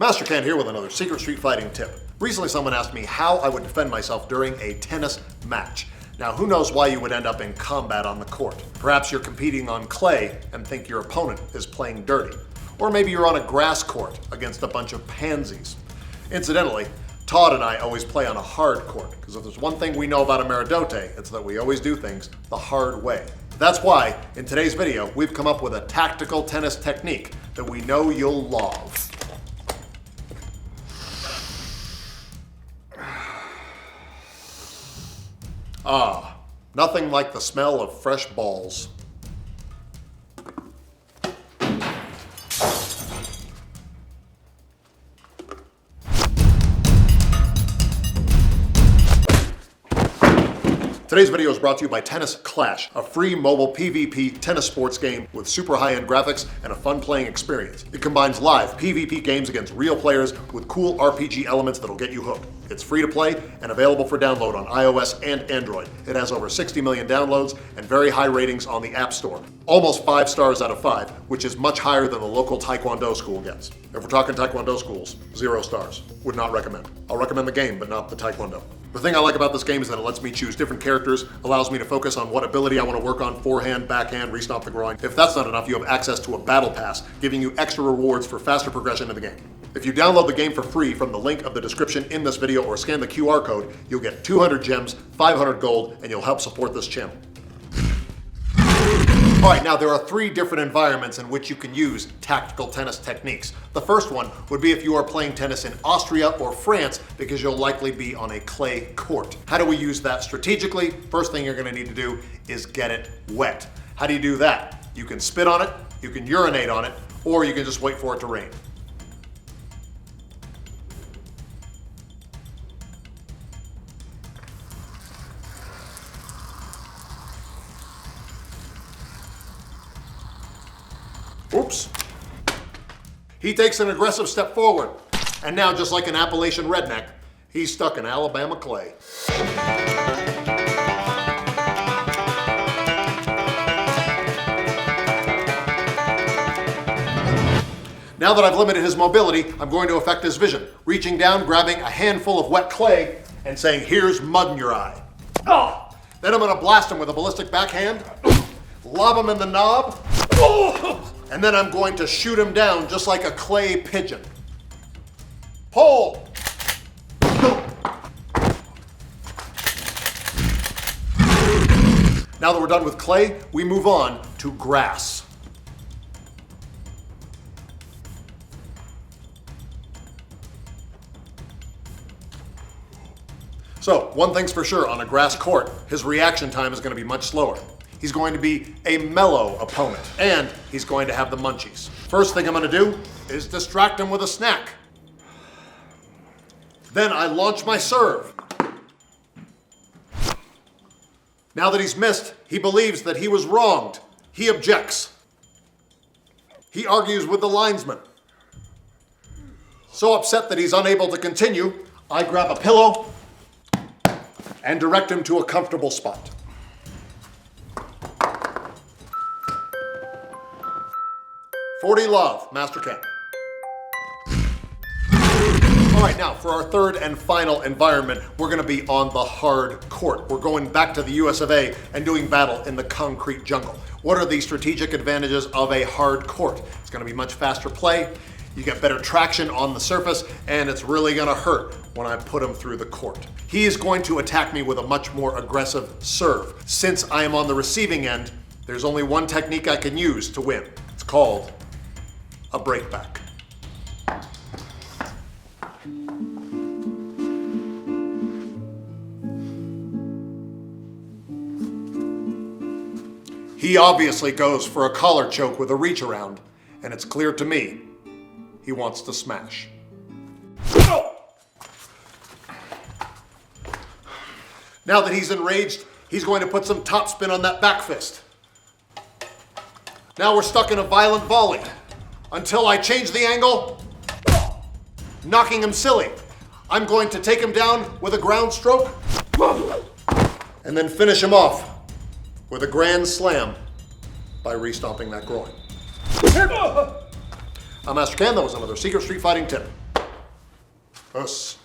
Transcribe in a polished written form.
Master Ken here with another secret street fighting tip. Recently someone asked me how I would defend myself during a tennis match. Now who knows why you would end up in combat on the court. Perhaps you're competing on clay and think your opponent is playing dirty. Or maybe you're on a grass court against a bunch of pansies. Incidentally, Todd and I always play on a hard court, because if there's one thing we know about EnterTheDojoShow, it's that we always do things the hard way. That's why, in today's video, we've come up with a tactical tennis technique that we know you'll love. Nothing like the smell of fresh balls. Today's video is brought to you by Tennis Clash, a free mobile PvP tennis sports game with super high-end graphics and a fun playing experience. It combines live PvP games against real players with cool RPG elements that'll get you hooked. It's free to play and available for download on iOS and Android. It has over 60 million downloads and very high ratings on the App Store. Almost 5 stars out of 5, which is much higher than the local Taekwondo school gets. If we're talking Taekwondo schools, 0 stars. Would not recommend. I'll recommend the game, but not the Taekwondo. The thing I like about this game is that it lets me choose different characters, allows me to focus on what ability I want to work on, forehand, backhand, restomp the groin. If that's not enough, you have access to a battle pass, giving you extra rewards for faster progression in the game. If you download the game for free from the link of the description in this video or scan the QR code, you'll get 200 gems, 500 gold, and you'll help support this channel. All right, now there are 3 different environments in which you can use tactical tennis techniques. The first one would be if you are playing tennis in Austria or France, because you'll likely be on a clay court. How do we use that strategically? First thing you're gonna need to do is get it wet. How do you do that? You can spit on it, you can urinate on it, or you can just wait for it to rain. Oops. He takes an aggressive step forward. And now, just like an Appalachian redneck, he's stuck in Alabama clay. Now that I've limited his mobility, I'm going to affect his vision, reaching down, grabbing a handful of wet clay, and saying, "Here's mud in your eye." Oh. Then I'm gonna blast him with a ballistic backhand, lob him in the knob, and then I'm going to shoot him down just like a clay pigeon. Pull! Now that we're done with clay, we move on to grass. So, one thing's for sure, on a grass court, his reaction time is going to be much slower. He's going to be a mellow opponent, and he's going to have the munchies. First thing I'm going to do is distract him with a snack. Then I launch my serve. Now that he's missed, he believes that he was wronged. He objects. He argues with the linesman. So upset that he's unable to continue, I grab a pillow and direct him to a comfortable spot. "40 love, Master Ken." All right, now for our third and final environment, we're gonna be on the hard court. We're going back to the US of A and doing battle in the concrete jungle. What are the strategic advantages of a hard court? It's gonna be much faster play, you get better traction on the surface, and it's really gonna hurt when I put him through the court. He is going to attack me with a much more aggressive serve. Since I am on the receiving end, there's only one technique I can use to win. It's called a breakback. He obviously goes for a collar choke with a reach around, and it's clear to me he wants to smash. Now that he's enraged, he's going to put some topspin on that back fist. Now we're stuck in a violent volley. Until I change the angle, knocking him silly. I'm going to take him down with a ground stroke, and then finish him off with a grand slam by restomping that groin. I'm Master Ken. That was another Secret Street Fighting tip. Puss.